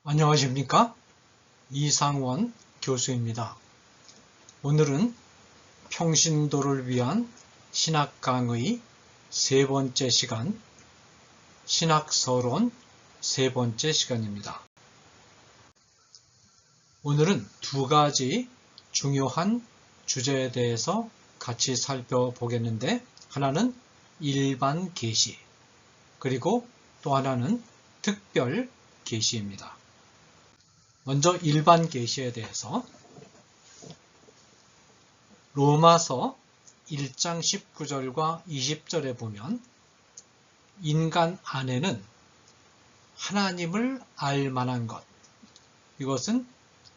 안녕하십니까? 이상원 교수입니다. 오늘은 평신도를 위한 신학 강의 세 번째 시간, 신학서론 세 번째 시간입니다. 오늘은 두 가지 중요한 주제에 대해서 같이 살펴보겠는데, 하나는 일반 계시, 그리고 또 하나는 특별 계시입니다. 먼저 일반 계시에 대해서 로마서 1장 19절과 20절에 보면 인간 안에는 하나님을 알 만한 것, 이것은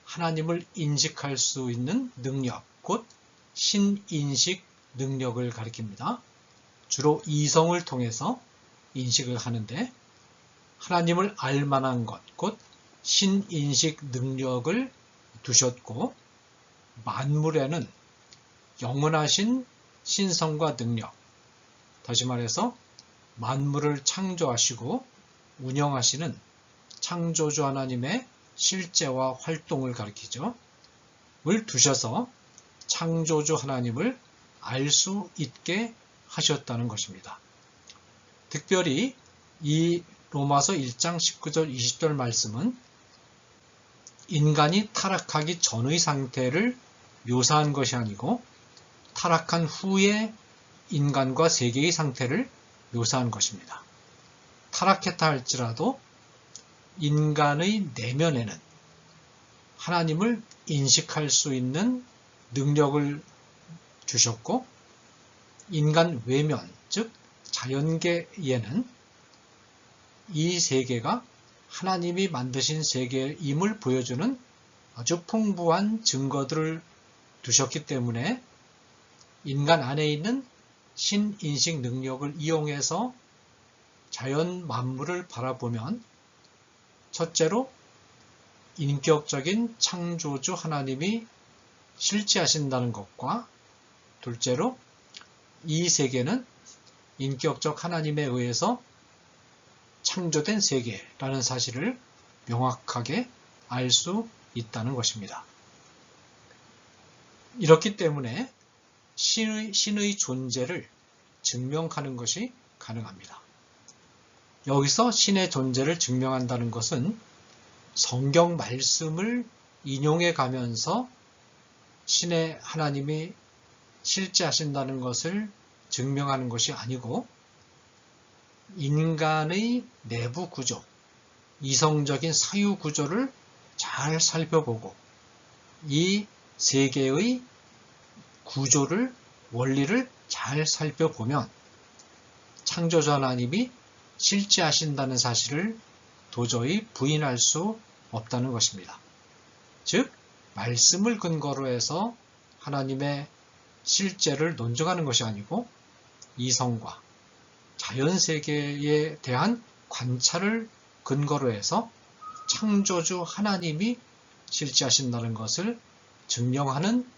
하나님을 인식할 수 있는 능력, 곧 신인식 능력을 가리킵니다. 주로 이성을 통해서 인식을 하는데, 하나님을 알 만한 것, 곧 신인식 능력을 두셨고, 만물에는 영원하신 신성과 능력, 다시 말해서 만물을 창조하시고 운영하시는 창조주 하나님의 실제와 활동을 가리키죠. 을 두셔서 창조주 하나님을 알 수 있게 하셨다는 것입니다. 특별히 이 로마서 1장 19절 20절 말씀은 인간이 타락하기 전의 상태를 묘사한 것이 아니고 타락한 후의 인간과 세계의 상태를 묘사한 것입니다. 타락했다 할지라도 인간의 내면에는 하나님을 인식할 수 있는 능력을 주셨고, 인간 외면, 즉 자연계에는 이 세계가 하나님이 만드신 세계임을 보여주는 아주 풍부한 증거들을 두셨기 때문에 인간 안에 있는 신인식 능력을 이용해서 자연 만물을 바라보면, 첫째로 인격적인 창조주 하나님이 실제하신다는 것과, 둘째로 이 세계는 인격적 하나님에 의해서 창조된 세계라는 사실을 명확하게 알 수 있다는 것입니다. 이렇기 때문에 신의 존재를 증명하는 것이 가능합니다. 여기서 신의 존재를 증명한다는 것은 성경 말씀을 인용해 가면서 신의 하나님이 실제하신다는 것을 증명하는 것이 아니고, 인간의 내부 구조, 이성적인 사유 구조를 잘 살펴보고 이 세계의 구조를, 원리를 잘 살펴보면 창조주 하나님이 실제하신다는 사실을 도저히 부인할 수 없다는 것입니다. 즉, 말씀을 근거로 해서 하나님의 실제를 논증하는 것이 아니고 이성과 자연세계에 대한 관찰을 근거로 해서 창조주 하나님이 실제하신다는 것을 증명하는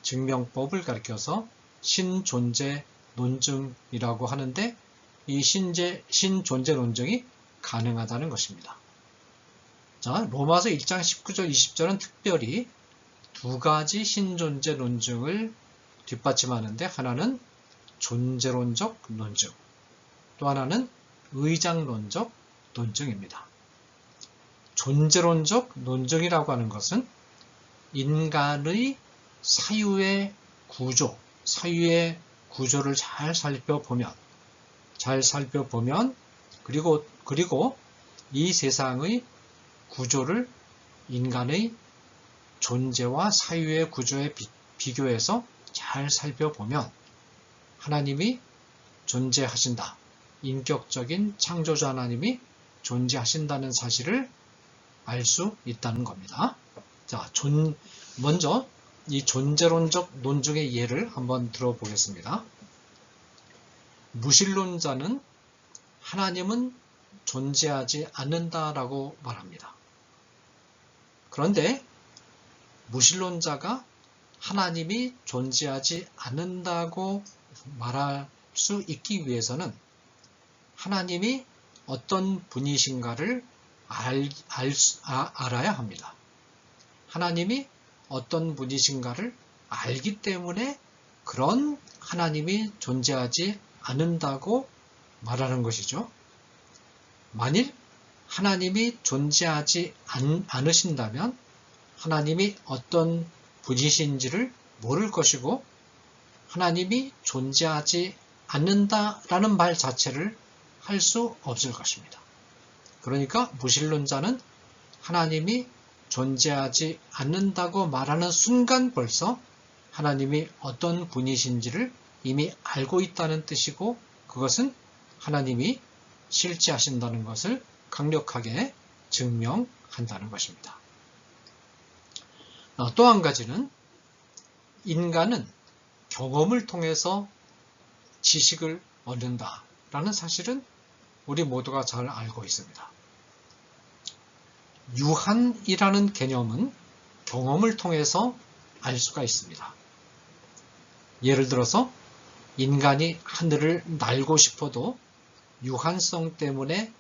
증명법을 가리켜서 신존재 논증이라고 하는데, 이 신존재 논증이 가능하다는 것입니다. 자, 로마서 1장 19절 20절은 특별히 두 가지 신존재 논증을 뒷받침하는데, 하나는 존재론적 논증, 또 하나는 의장론적 논증입니다. 존재론적 논증이라고 하는 것은 인간의 사유의 구조, 사유의 구조를 잘 살펴보면, 그리고 이 세상의 구조를 인간의 존재와 사유의 구조에 비교해서 잘 살펴보면 하나님이 존재하신다, 인격적인 창조주 하나님이 존재하신다는 사실을 알 수 있다는 겁니다. 자, 먼저 이 존재론적 논증의 예를 한번 들어보겠습니다. 무신론자는 하나님은 존재하지 않는다라고 말합니다. 그런데 무신론자가 하나님이 존재하지 않는다고 말할 수 있기 위해서는 하나님이 어떤 분이신가를 알아야 합니다. 하나님이 어떤 분이신가를 알기 때문에 그런 하나님이 존재하지 않는다고 말하는 것이죠. 만일 하나님이 존재하지 않으신다면 하나님이 어떤 분이신지를 모를 것이고 하나님이 존재하지 않는다라는 말 자체를 할 수 없을 것입니다. 그러니까 무신론자는 하나님이 존재하지 않는다고 말하는 순간 벌써 하나님이 어떤 분이신지를 이미 알고 있다는 뜻이고 그것은 하나님이 실제하신다는 것을 강력하게 증명한다는 것입니다. 또 한 가지는 인간은 경험을 통해서 지식을 얻는다라는 사실은 우리 모두가 잘 알고 있습니다. 유한이라는 개념은 경험을 통해서 알 수가 있습니다. 예를 들어서 인간이 하늘을 날고 싶어도 유한성 때문에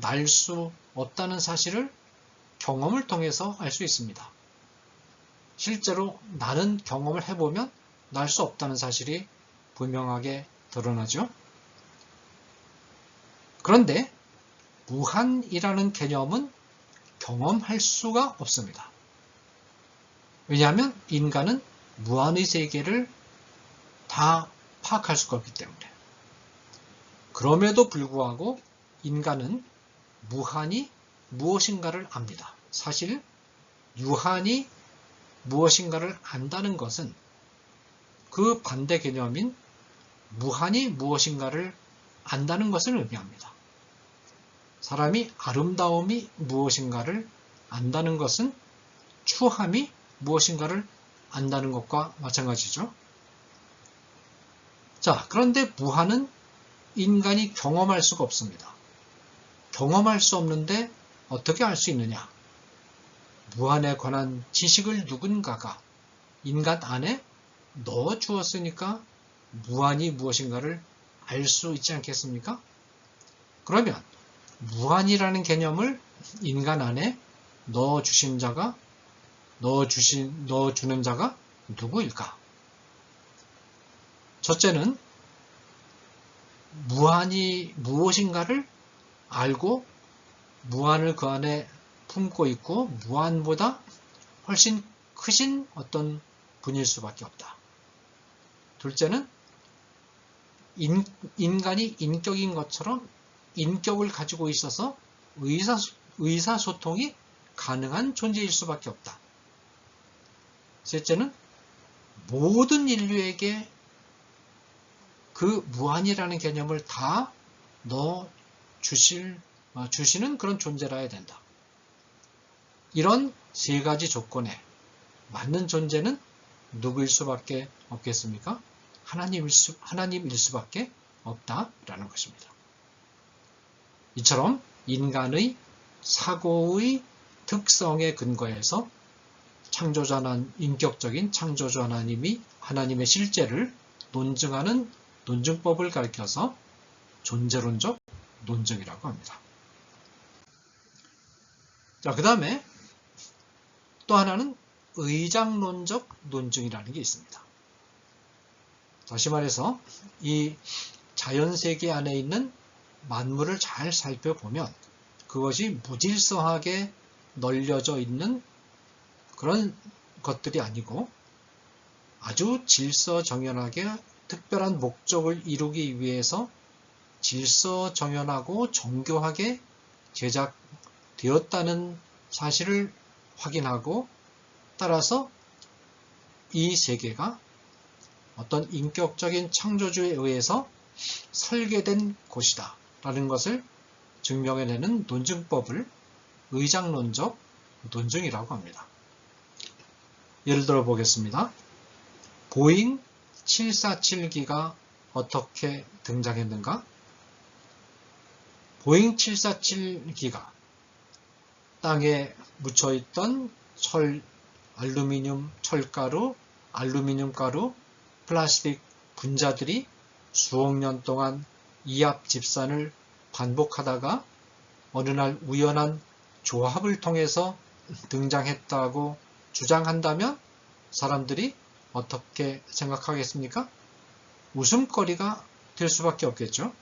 날 수 없다는 사실을 경험을 통해서 알 수 있습니다. 실제로 나는 경험을 해보면 날 수 없다는 사실이 분명하게 드러나죠. 그런데 무한이라는 개념은 경험할 수가 없습니다. 왜냐하면 인간은 무한의 세계를 다 파악할 수가 없기 때문에. 그럼에도 불구하고 인간은 무한이 무엇인가를 압니다. 사실 유한이 무엇인가를 안다는 것은 그 반대 개념인 무한이 무엇인가를 안다는 것을 의미합니다. 사람이 아름다움이 무엇인가를 안다는 것은 추함이 무엇인가를 안다는 것과 마찬가지죠. 자, 그런데 무한은 인간이 경험할 수가 없습니다. 경험할 수 없는데 어떻게 알 수 있느냐? 무한에 관한 지식을 누군가가 인간 안에 넣어 주었으니까 무한이 무엇인가를 알 수 있지 않겠습니까? 그러면 무한이라는 개념을 인간 안에 넣어주는 자가 누구일까? 첫째는 무한이 무엇인가를 알고 무한을 그 안에 품고 있고 무한보다 훨씬 크신 어떤 분일 수밖에 없다. 둘째는 인간이 인격인 것처럼 인격을 가지고 있어서 의사소통이 가능한 존재일 수밖에 없다. 셋째는 모든 인류에게 그 무한이라는 개념을 다 주시는 그런 존재라 해야 된다. 이런 세 가지 조건에 맞는 존재는 누구일 수밖에 없겠습니까? 하나님일 수밖에 없다라는 것입니다. 이처럼 인간의 사고의 특성에 근거해서 인격적인 창조주 하나님이 하나님의 실제를 논증하는 논증법을 가리켜서 존재론적 논증이라고 합니다. 자, 그 다음에 또 하나는 의장론적 논증이라는 게 있습니다. 다시 말해서 이 자연세계 안에 있는 만물을 잘 살펴보면 그것이 무질서하게 널려져 있는 그런 것들이 아니고 아주 질서정연하게 특별한 목적을 이루기 위해서 질서정연하고 정교하게 제작되었다는 사실을 확인하고 따라서 이 세계가 어떤 인격적인 창조주에 의해서 설계된 곳이다 라는 것을 증명해내는 논증법을 의장론적 논증이라고 합니다. 예를 들어 보겠습니다. 보잉 747기가 어떻게 등장했는가? 보잉 747기가 땅에 묻혀있던 알루미늄 철가루, 알루미늄 가루, 플라스틱 분자들이 수억 년 동안 이합 집산을 반복하다가 어느 날 우연한 조합을 통해서 등장했다고 주장한다면 사람들이 어떻게 생각하겠습니까? 웃음거리가 될 수밖에 없겠죠.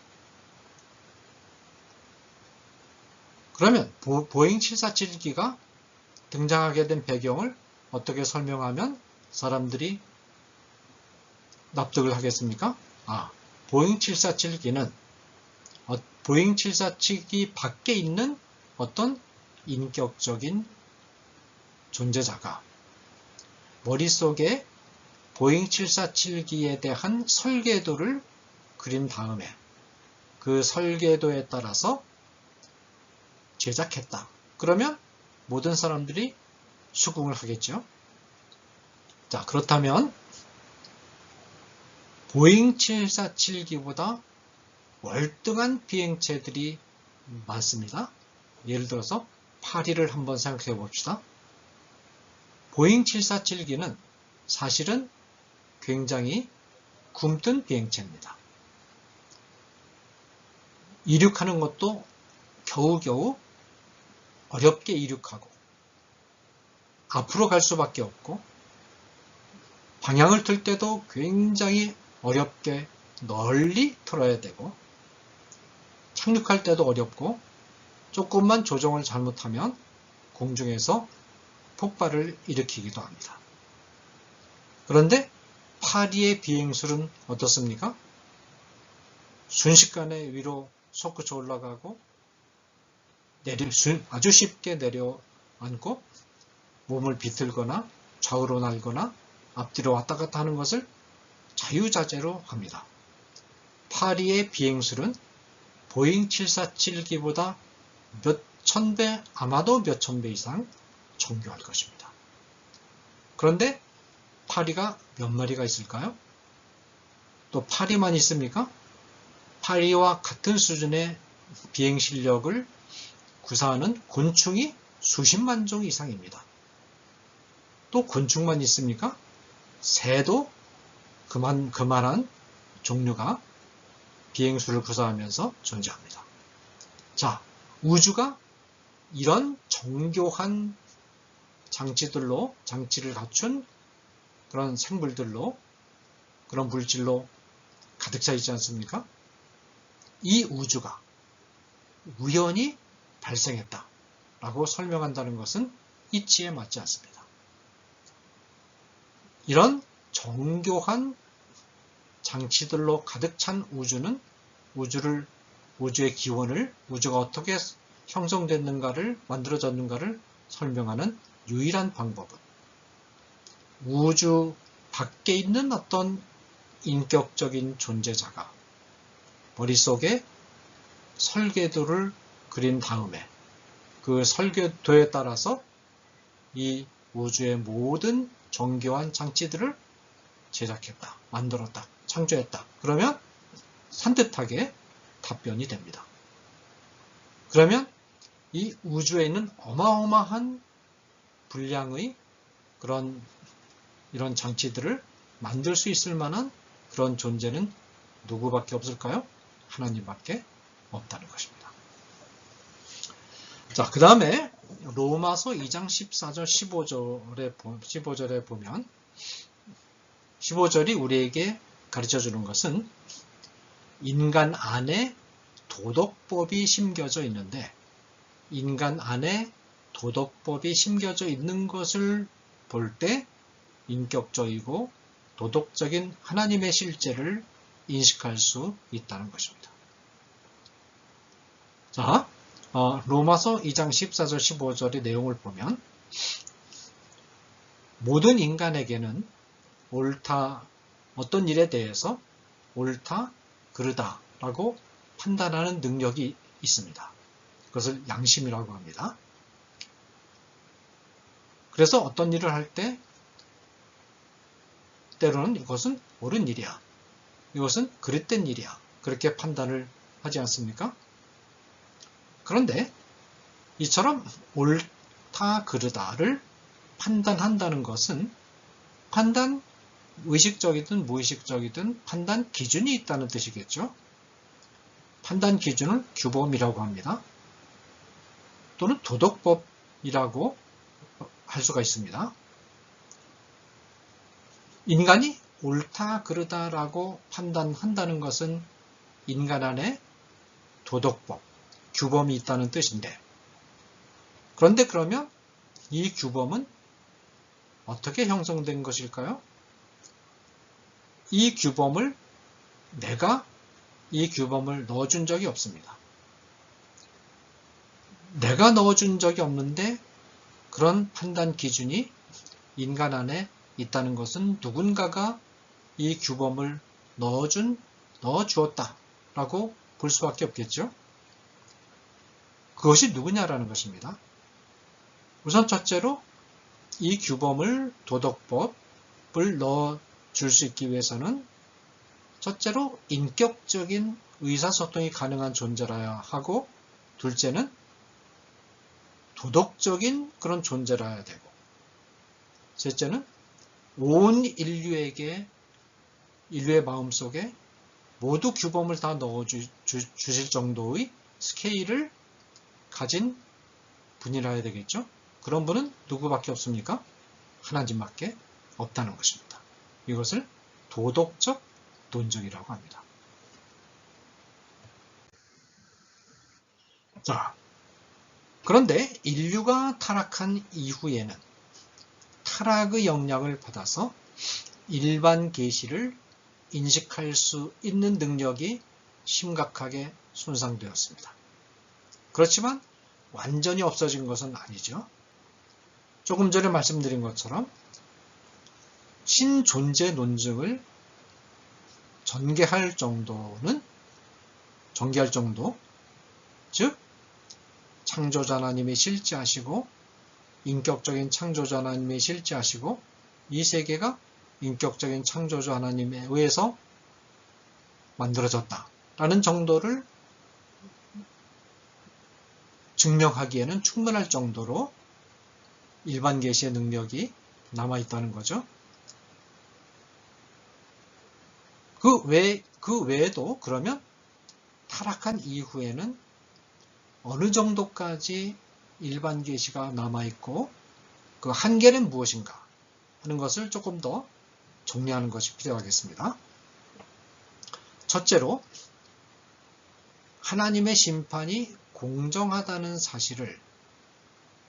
그러면 보잉 747기가 등장하게 된 배경을 어떻게 설명하면 사람들이 납득을 하겠습니까? 보잉 747기는 보잉 747기 밖에 있는 어떤 인격적인 존재자가 머릿속에 보잉 747기에 대한 설계도를 그린 다음에 그 설계도에 따라서 제작했다. 그러면 모든 사람들이 수긍을 하겠죠. 자, 그렇다면 보잉 747기보다 월등한 비행체들이 많습니다. 예를 들어서 파리를 한번 생각해 봅시다. 보잉 747기는 사실은 굉장히 굼뜬 비행체입니다. 이륙하는 것도 겨우겨우 어렵게 이륙하고 앞으로 갈 수밖에 없고 방향을 틀 때도 굉장히 어렵게 널리 틀어야 되고 착륙할 때도 어렵고 조금만 조정을 잘못하면 공중에서 폭발을 일으키기도 합니다. 그런데 파리의 비행술은 어떻습니까? 순식간에 위로 솟구쳐 올라가고 아주 쉽게 내려앉고 몸을 비틀거나 좌우로 날거나 앞뒤로 왔다 갔다 하는 것을 자유자재로 합니다. 파리의 비행술은 보잉 747기보다 몇 천 배, 아마도 몇 천 배 이상 정교할 것입니다. 그런데 파리가 몇 마리가 있을까요? 또 파리만 있습니까? 파리와 같은 수준의 비행 실력을 구사하는 곤충이 수십만 종 이상입니다. 또 곤충만 있습니까? 새도 그만한 종류가 비행수를 구사하면서 존재합니다. 자, 우주가 이런 정교한 장치를 갖춘 그런 생물들로, 그런 물질로 가득 차 있지 않습니까? 이 우주가 우연히 발생했다라고 설명한다는 것은 이치에 맞지 않습니다. 이런 정교한 장치들로 가득 찬 우주는 우주의 기원을, 우주가 어떻게 형성됐는가를, 만들어졌는가를 설명하는 유일한 방법은 우주 밖에 있는 어떤 인격적인 존재자가 머릿속에 설계도를 그린 다음에 그 설계도에 따라서 이 우주의 모든 정교한 장치들을 제작했다, 만들었다, 창조했다. 그러면 산뜻하게 답변이 됩니다. 그러면 이 우주에 있는 어마어마한 분량의 이런 장치들을 만들 수 있을 만한 그런 존재는 누구밖에 없을까요? 하나님밖에 없다는 것입니다. 자, 그 다음에 로마서 2장 14절 15절에 보면 15절이 우리에게 가르쳐주는 것은 인간 안에 도덕법이 심겨져 있는데 인간 안에 도덕법이 심겨져 있는 것을 볼 때 인격적이고 도덕적인 하나님의 실제를 인식할 수 있다는 것입니다. 자, 로마서 2장 14절 15절의 내용을 보면 모든 인간에게는 어떤 일에 대해서 옳다, 그르다 라고 판단하는 능력이 있습니다. 그것을 양심이라고 합니다. 그래서 어떤 일을 할 때 때로는 이것은 옳은 일이야, 이것은 그릇된 일이야, 그렇게 판단을 하지 않습니까? 그런데 이처럼 옳다, 그르다를 판단한다는 것은 판단, 의식적이든 무의식적이든 판단 기준이 있다는 뜻이겠죠. 판단 기준을 규범이라고 합니다. 또는 도덕법이라고 할 수가 있습니다. 인간이 옳다 그르다라고 판단한다는 것은 인간 안에 도덕법, 규범이 있다는 뜻인데, 그런데 그러면 이 규범은 어떻게 형성된 것일까요? 내가 이 규범을 넣어준 적이 없습니다. 내가 넣어준 적이 없는데 그런 판단 기준이 인간 안에 있다는 것은 누군가가 이 규범을 넣어주었다라고 볼 수밖에 없겠죠. 그것이 누구냐라는 것입니다. 우선 첫째로 이 규범을, 도덕법을 넣어줄 수 있기 위해서는 첫째로 인격적인 의사소통이 가능한 존재라야 하고, 둘째는 도덕적인 그런 존재라야 되고, 셋째는 온 인류의 마음속에 모두 규범을 다 넣어주실 정도의 스케일을 가진 분이라야 되겠죠. 그런 분은 누구밖에 없습니까? 하나님밖에 없다는 것입니다. 이것을 도덕적 논증이라고 합니다. 자, 그런데 인류가 타락한 이후에는 타락의 영향을 받아서 일반 계시를 인식할 수 있는 능력이 심각하게 손상되었습니다. 그렇지만 완전히 없어진 것은 아니죠. 조금 전에 말씀드린 것처럼 신존재 논증을 전개할 정도, 즉 창조자 하나님이 실제하시고 인격적인 창조자 하나님이 실제하시고 이 세계가 인격적인 창조자 하나님에 의해서 만들어졌다라는 정도를 증명하기에는 충분할 정도로 일반 계시의 능력이 남아있다는 거죠. 그 외에도 그러면 타락한 이후에는 어느 정도까지 일반 계시가 남아있고 그 한계는 무엇인가 하는 것을 조금 더 정리하는 것이 필요하겠습니다. 첫째로 하나님의 심판이 공정하다는 사실을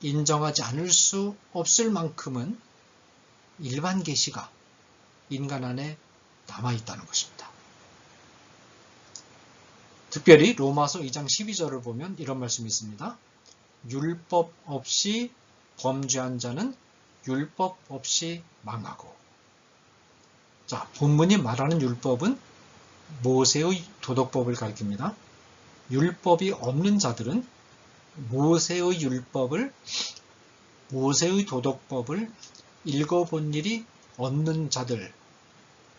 인정하지 않을 수 없을 만큼은 일반 계시가 인간 안에 남아있다는 것입니다. 특별히 로마서 2장 12절을 보면 이런 말씀이 있습니다. 율법 없이 범죄한 자는 율법 없이 망하고. 자, 본문이 말하는 율법은 모세의 도덕법을 가리킵니다. 율법이 없는 자들은 모세의 도덕법을 읽어본 일이 없는 자들,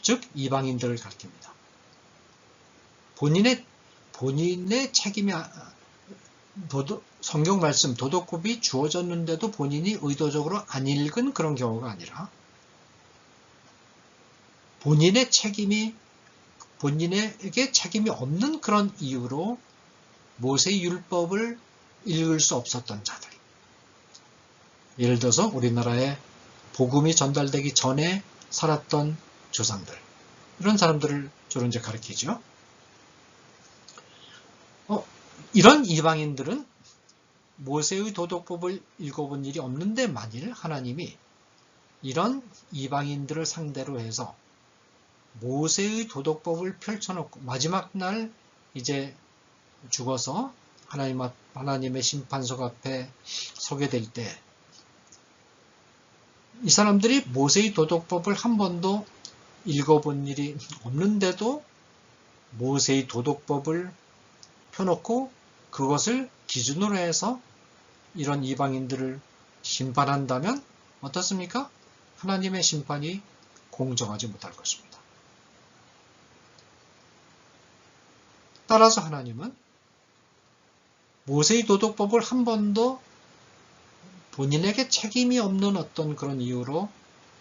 즉 이방인들을 가리킵니다. 본인의 책임이 성경 말씀 도덕법이 주어졌는데도 본인이 의도적으로 안 읽은 그런 경우가 아니라 본인에게 책임이 없는 그런 이유로 모세의 율법을 읽을 수 없었던 자들. 예를 들어서 우리나라에 복음이 전달되기 전에 살았던 조상들. 이런 사람들을 주로 이제 가리키죠. 이런 이방인들은 모세의 도덕법을 읽어본 일이 없는데 만일 하나님이 이런 이방인들을 상대로 해서 모세의 도덕법을 펼쳐놓고 마지막 날 이제 죽어서 하나님의 심판석 앞에 서게 될 때 이 사람들이 모세의 도덕법을 한 번도 읽어본 일이 없는데도 모세의 도덕법을 펴놓고 그것을 기준으로 해서 이런 이방인들을 심판한다면 어떻습니까? 하나님의 심판이 공정하지 못할 것입니다. 따라서 하나님은 모세의 도덕법을 한 번도 본인에게 책임이 없는 어떤 그런 이유로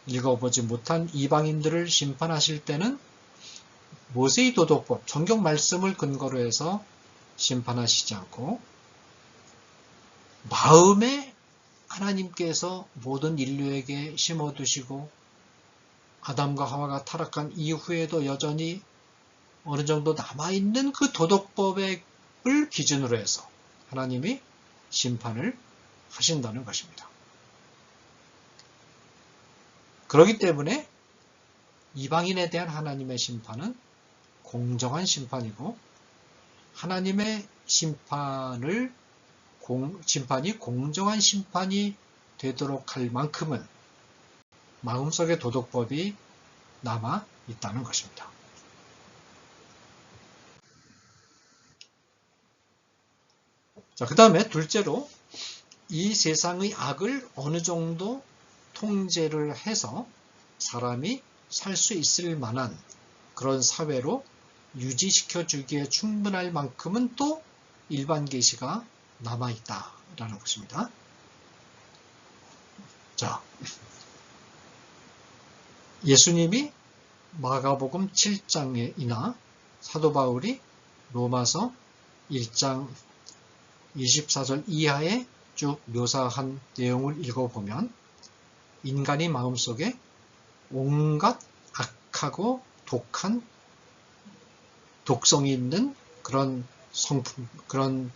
읽어보지 못한 이방인들을 심판하실 때는 모세의 도덕법, 성경 말씀을 근거로 해서 심판하시지 않고 마음에 하나님께서 모든 인류에게 심어두시고 아담과 하와가 타락한 이후에도 여전히 어느 정도 남아있는 그 도덕법을 기준으로 해서 하나님이 심판을 하신다는 것입니다. 그렇기 때문에 이방인에 대한 하나님의 심판은 공정한 심판이고 하나님의 심판이 공정한 심판이 되도록 할 만큼은 마음속의 도덕법이 남아 있다는 것입니다. 자, 그 다음에 둘째로 이 세상의 악을 어느 정도 통제를 해서 사람이 살 수 있을 만한 그런 사회로 유지시켜주기에 충분할 만큼은 또 일반 계시가 남아있다라는 것입니다. 자, 예수님이 마가복음 7장이나 사도 바울이 로마서 1장 24절 이하에 쭉 묘사한 내용을 읽어보면 인간의 마음속에 온갖 악하고 독한 독성이 있는 그런 성품, 그런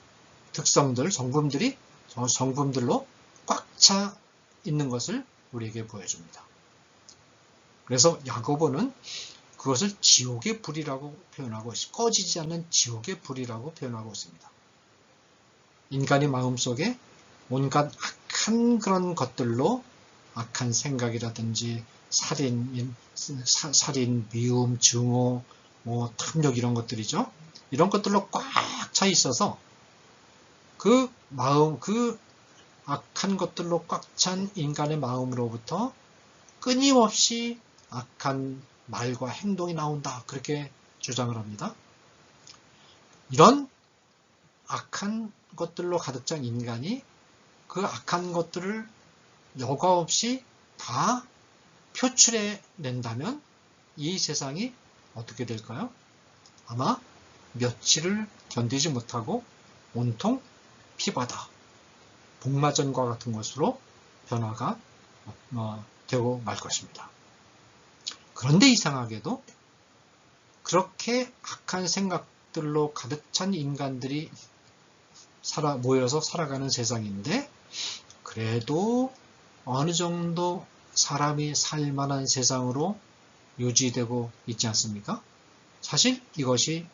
특성들, 성품들로 꽉 차 있는 것을 우리에게 보여줍니다. 그래서 야고보는 그것을 지옥의 불이라고 표현하고 있습니다. 꺼지지 않는 지옥의 불이라고 표현하고 있습니다. 인간의 마음속에 온갖 악한 그런 것들로 악한 생각이라든지 살인, 미움, 증오, 탐욕 이런 것들이죠. 이런 것들로 꽉 차 있어서 그 악한 것들로 꽉 찬 인간의 마음으로부터 끊임없이 악한 말과 행동이 나온다. 그렇게 주장을 합니다. 이런 악한 것들로 가득 찬 인간이 그 악한 것들을 여과 없이 다 표출해 낸다면 이 세상이 어떻게 될까요? 아마 며칠을 견디지 못하고 온통 피바다, 복마전과 같은 것으로 변화가 되고 말 것입니다. 그런데 이상하게도 그렇게 악한 생각들로 가득 찬 인간들이 모여서 살아가는 세상인데 그래도 어느 정도 사람이 살만한 세상으로 유지되고 있지 않습니까? 사실 이것이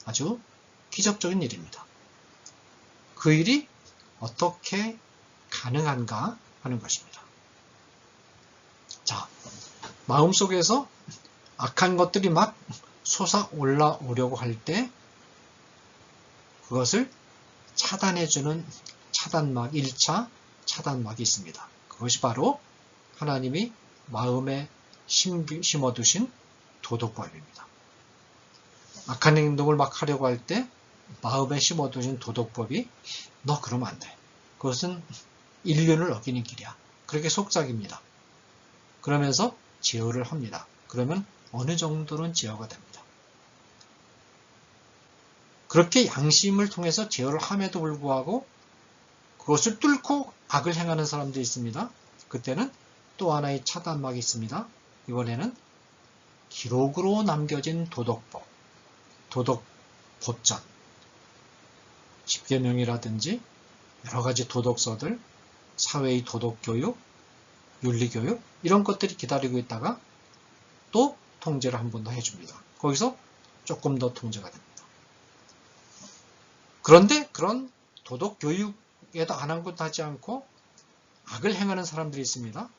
아주 기적적인 일입니다. 그 일이 어떻게 가능한가 하는 것입니다. 자, 마음속에서 악한 것들이 막 솟아 올라오려고 할 때 그것을 차단해주는 차단막, 1차 차단막이 있습니다. 그것이 바로 하나님이 마음에 심어두신 도덕법입니다. 악한 행동을 막 하려고 할 때 마음에 심어두신 도덕법이 너 그러면 안 돼. 그것은 인륜을 어기는 길이야. 그렇게 속삭입니다. 그러면서 제어를 합니다. 그러면 어느 정도는 제어가 됩니다. 그렇게 양심을 통해서 제어를 함에도 불구하고 그것을 뚫고 악을 행하는 사람들이 있습니다. 그때는 또 하나의 차단막이 있습니다. 이번에는 기록으로 남겨진 도덕법, 도덕법전, 십계명이라든지 여러 가지 도덕서들, 사회의 도덕교육, 윤리교육 이런 것들이 기다리고 있다가 또 통제를 한 번 더 해줍니다. 거기서 조금 더 통제가 됩니다. 그런데 그런 도덕교육에도 아랑곳하지 않고 악을 행하는 사람들이 있습니다.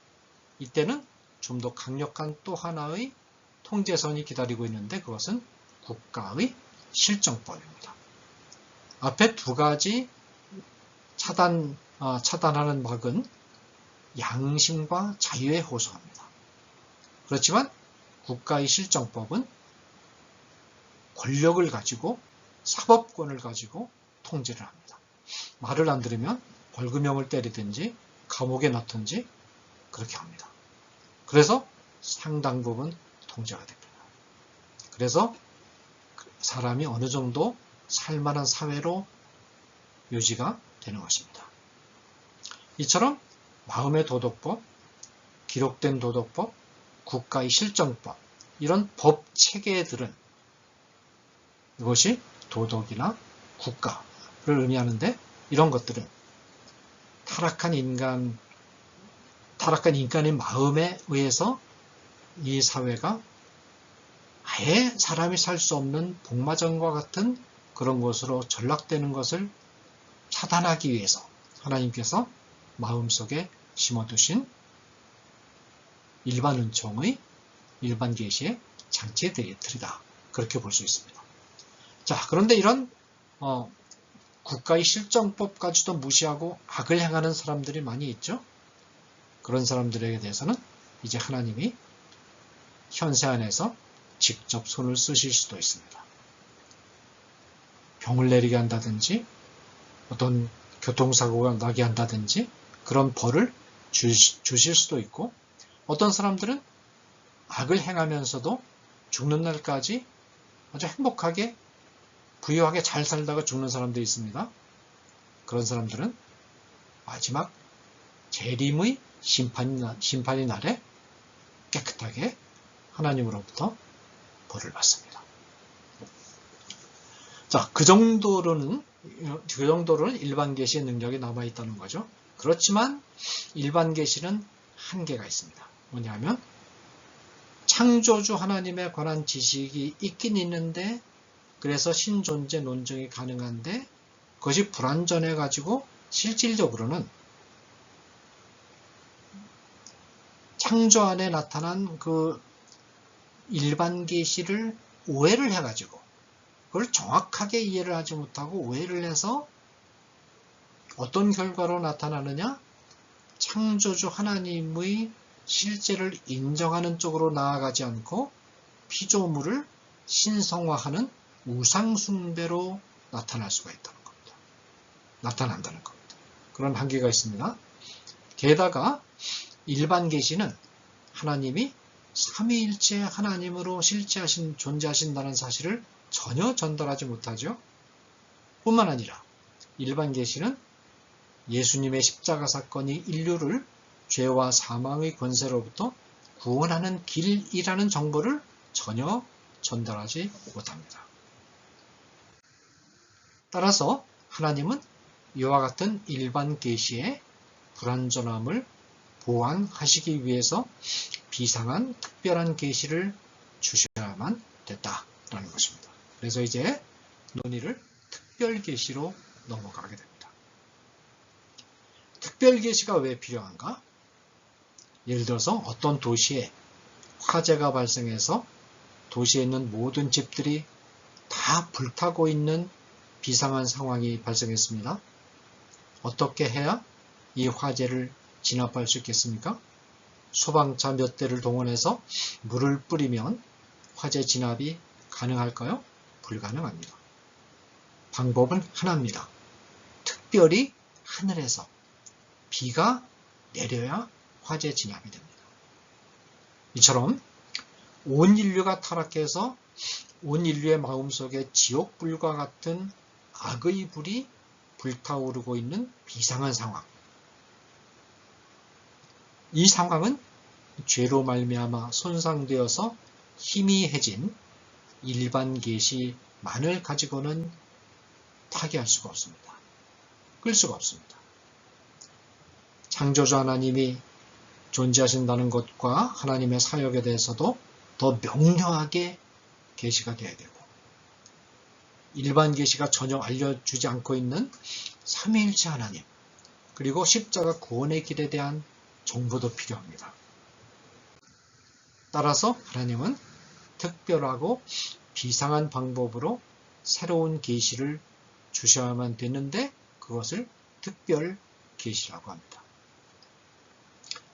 이때는 좀 더 강력한 또 하나의 통제선이 기다리고 있는데 그것은 국가의 실정법입니다. 앞에 두 가지 차단하는 막은 양심과 자유에 호소합니다. 그렇지만 국가의 실정법은 권력을 가지고 사법권을 가지고 통제를 합니다. 말을 안 들으면 벌금형을 때리든지 감옥에 넣든지 그렇게 합니다. 그래서 상당 부분 통제가 됩니다. 그래서 사람이 어느 정도 살만한 사회로 유지가 되는 것입니다. 이처럼 마음의 도덕법, 기록된 도덕법, 국가의 실정법, 이런 법 체계들은 이것이 도덕이나 국가를 의미하는데, 이런 것들은 타락한 인간의 마음에 의해서 이 사회가 아예 사람이 살 수 없는 복마전과 같은 그런 것으로 전락되는 것을 차단하기 위해서 하나님께서 마음속에 심어두신 일반 은총의 일반 계시의 장치들이다. 그렇게 볼 수 있습니다. 자, 그런데 이런 국가의 실정법까지도 무시하고 악을 행하는 사람들이 많이 있죠. 그런 사람들에게 대해서는 이제 하나님이 현세 안에서 직접 손을 쓰실 수도 있습니다. 병을 내리게 한다든지 어떤 교통사고가 나게 한다든지 그런 벌을 주실 수도 있고, 어떤 사람들은 악을 행하면서도 죽는 날까지 아주 행복하게 부유하게 잘 살다가 죽는 사람도 있습니다. 그런 사람들은 마지막 재림의 심판의 날에 깨끗하게 하나님으로부터 벌을 받습니다. 자, 그 정도로는 일반 계시의 능력이 남아있다는 거죠. 그렇지만 일반 계시는 한계가 있습니다. 뭐냐면 창조주 하나님에 관한 지식이 있긴 있는데, 그래서 신존재 논증이 가능한데 그것이 불완전해 가지고 실질적으로는 창조 안에 나타난 그 일반 계시를 오해를 해가지고 그걸 정확하게 이해를 하지 못하고 오해를 해서 어떤 결과로 나타나느냐? 창조주 하나님의 실제를 인정하는 쪽으로 나아가지 않고 피조물을 신성화하는 우상숭배로 나타날 수가 있다는 겁니다. 나타난다는 겁니다. 그런 한계가 있습니다. 게다가 일반 계시는 하나님이 삼위일체 하나님으로 존재하신다는 사실을 전혀 전달하지 못하죠. 뿐만 아니라 일반 계시는 예수님의 십자가 사건이 인류를 죄와 사망의 권세로부터 구원하는 길이라는 정보를 전혀 전달하지 못합니다. 따라서 하나님은 이와 같은 일반 계시의 불완전함을 보완하시기 위해서 비상한 특별한 계시를 주셔야만 됐다라는 것입니다. 그래서 이제 논의를 특별 계시로 넘어가게 됩니다. 특별 계시가 왜 필요한가? 예를 들어서 어떤 도시에 화재가 발생해서 도시에 있는 모든 집들이 다 불타고 있는 비상한 상황이 발생했습니다. 어떻게 해야 이 화재를 진압할 수 있겠습니까? 소방차 몇 대를 동원해서 물을 뿌리면 화재 진압이 가능할까요? 불가능합니다. 방법은 하나입니다. 특별히 하늘에서 비가 내려야 화재 진압이 됩니다. 이처럼 온 인류가 타락해서 온 인류의 마음속에 지옥불과 같은 악의 불이 불타오르고 있는 비상한 상황. 이 상황은 죄로 말미암아 손상되어서 희미해진 일반 계시만을 가지고는 타개할 수가 없습니다. 끌 수가 없습니다. 창조주 하나님이 존재하신다는 것과 하나님의 사역에 대해서도 더 명료하게 계시가 되어야 되고, 일반 계시가 전혀 알려주지 않고 있는 삼위일체 하나님, 그리고 십자가 구원의 길에 대한 정보도 필요합니다. 따라서 하나님은 특별하고 비상한 방법으로 새로운 계시를 주셔야만 되는데 그것을 특별 계시라고 합니다.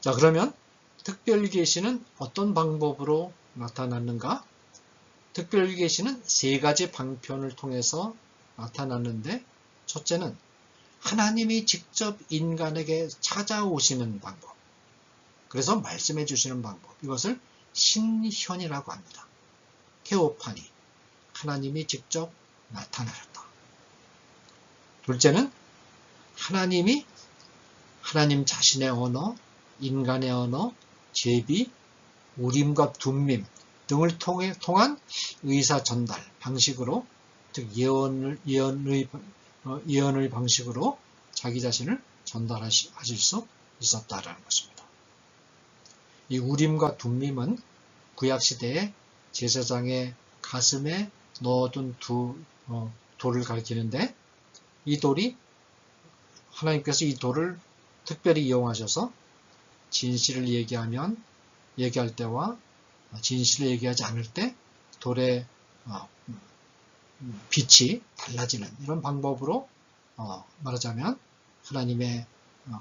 자, 그러면 특별 계시는 어떤 방법으로 나타났는가? 특별 계시는 세 가지 방편을 통해서 나타났는데, 첫째는 하나님이 직접 인간에게 찾아오시는 방법, 그래서 말씀해 주시는 방법, 이것을 신현이라고 합니다. 테오파니, 하나님이 직접 나타나셨다. 둘째는 하나님이 하나님 자신의 언어, 인간의 언어, 제비, 우림과 둠밈 등을 통한 의사 전달 방식으로, 즉 예언의 방식으로 자기 자신을 전달하실 수 있었다라는 것입니다. 이 우림과 둠밈은 구약 시대에 제사장의 가슴에 넣어둔 두 돌을 가리키는데, 이 돌이 하나님께서 이 돌을 특별히 이용하셔서 진실을 얘기할 때와 진실을 얘기하지 않을 때 돌의 빛이 달라지는 이런 방법으로 말하자면 하나님의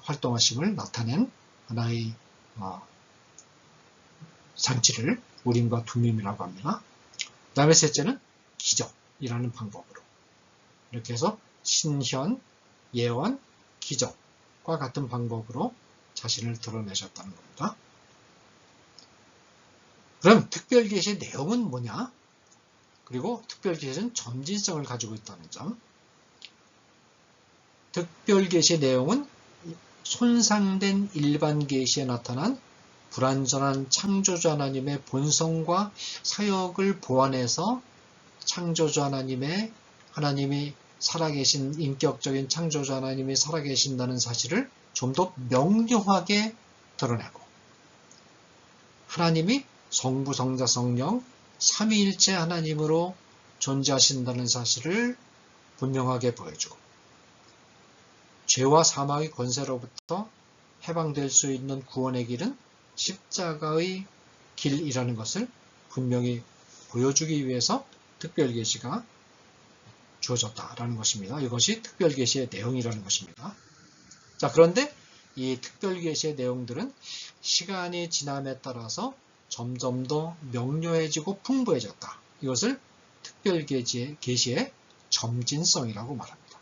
활동하심을 나타낸 하나의 장치를 우림과 둠밈이라고 합니다. 그 다음에 셋째는 기적이라는 방법으로, 이렇게 해서 신현, 예언, 기적과 같은 방법으로 자신을 드러내셨다는 겁니다. 그럼 특별계시의 내용은 뭐냐? 그리고 특별계시는 점진성을 가지고 있다는 점. 특별계시의 내용은 손상된 일반 계시에 나타난 불완전한 창조주 하나님의 본성과 사역을 보완해서 창조주 하나님이 살아계신, 인격적인 창조주 하나님이 살아계신다는 사실을 좀 더 명료하게 드러내고, 하나님이 성부, 성자, 성령 삼위일체 하나님으로 존재하신다는 사실을 분명하게 보여주고, 죄와 사망의 권세로부터 해방될 수 있는 구원의 길은 십자가의 길이라는 것을 분명히 보여주기 위해서 특별계시가 주어졌다라는 것입니다. 이것이 특별계시의 내용이라는 것입니다. 자, 그런데 이 특별계시의 내용들은 시간이 지남에 따라서 점점 더 명료해지고 풍부해졌다. 이것을 특별계시의 점진성이라고 말합니다.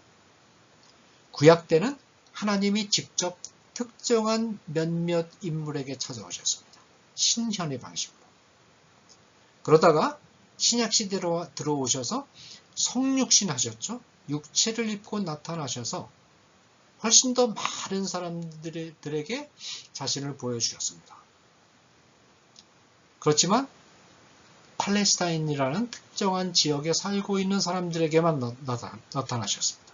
구약 때는 하나님이 직접 특정한 몇몇 인물에게 찾아오셨습니다. 신현의 방식으로. 그러다가 신약시대로 들어오셔서 성육신 하셨죠. 육체를 입고 나타나셔서 훨씬 더 많은 사람들에게 자신을 보여주셨습니다. 그렇지만 팔레스타인이라는 특정한 지역에 살고 있는 사람들에게만 나타나셨습니다.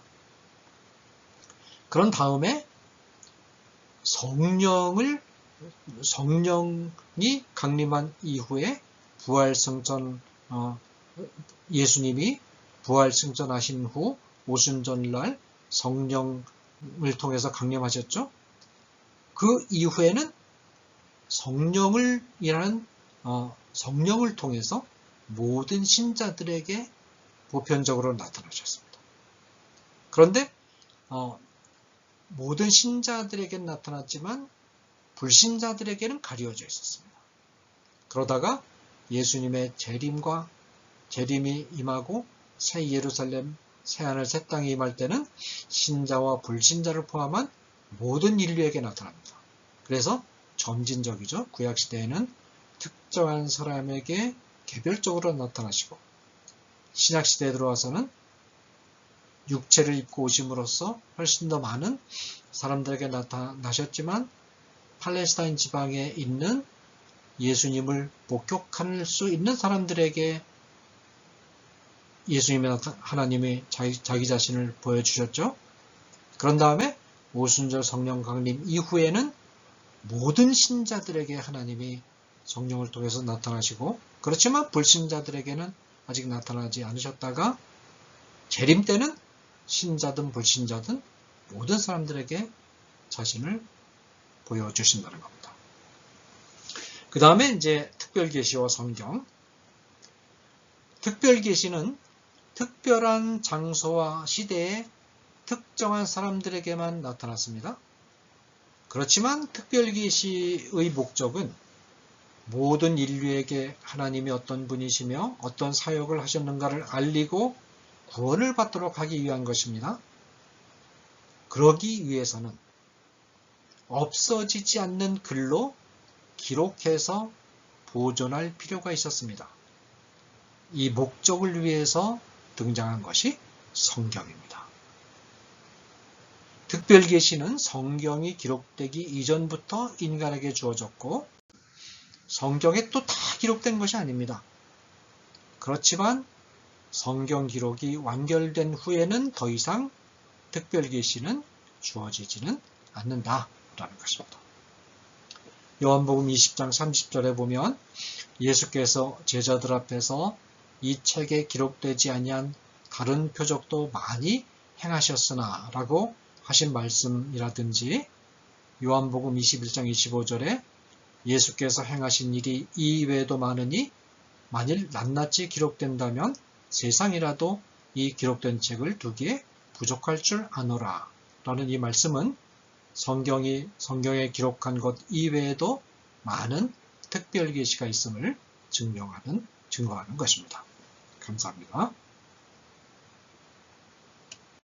그런 다음에 성령이 강림한 이후에 예수님이 부활승천하신 후 오순절날 성령을 통해서 강림하셨죠. 그 이후에는 성령을 통해서 모든 신자들에게 보편적으로 나타나셨습니다. 그런데 모든 신자들에게 나타났지만 불신자들에게는 가려져 있었습니다. 그러다가 예수님의 재림이 임하고 새 예루살렘, 새 하늘, 새 땅이 임할 때는 신자와 불신자를 포함한 모든 인류에게 나타납니다. 그래서 점진적이죠. 구약시대에는 특정한 사람에게 개별적으로 나타나시고, 신약시대에 들어와서는 육체를 입고 오심으로써 훨씬 더 많은 사람들에게 나타나셨지만 팔레스타인 지방에 있는 예수님을 목격할 수 있는 사람들에게 하나님이 자기 자신을 보여주셨죠. 그런 다음에 오순절 성령 강림 이후에는 모든 신자들에게 하나님이 성령을 통해서 나타나시고, 그렇지만 불신자들에게는 아직 나타나지 않으셨다가 재림 때는 신자든 불신자든 모든 사람들에게 자신을 보여주신다는 겁니다. 그 다음에 이제 특별계시와 성경. 특별계시는 특별한 장소와 시대에 특정한 사람들에게만 나타났습니다. 그렇지만 특별계시의 목적은 모든 인류에게 하나님이 어떤 분이시며 어떤 사역을 하셨는가를 알리고 구원을 받도록 하기 위한 것입니다. 그러기 위해서는 없어지지 않는 글로 기록해서 보존할 필요가 있었습니다. 이 목적을 위해서 등장한 것이 성경입니다. 특별 계시는 성경이 기록되기 이전부터 인간에게 주어졌고 성경에 또 다 기록된 것이 아닙니다. 그렇지만 성경 기록이 완결된 후에는 더 이상 특별 계시는 주어지지는 않는다라는 것입니다. 요한복음 20장 30절에 보면 예수께서 제자들 앞에서 이 책에 기록되지 아니한 다른 표적도 많이 행하셨으나 라고 하신 말씀이라든지 요한복음 21장 25절에 예수께서 행하신 일이 이 외에도 많으니 만일 낱낱이 기록된다면 세상이라도 이 기록된 책을 두기에 부족할 줄 아노라 라는 이 말씀은 성경에 기록한 것 이외에도 많은 특별 계시가 있음을 증거하는 것입니다. 감사합니다.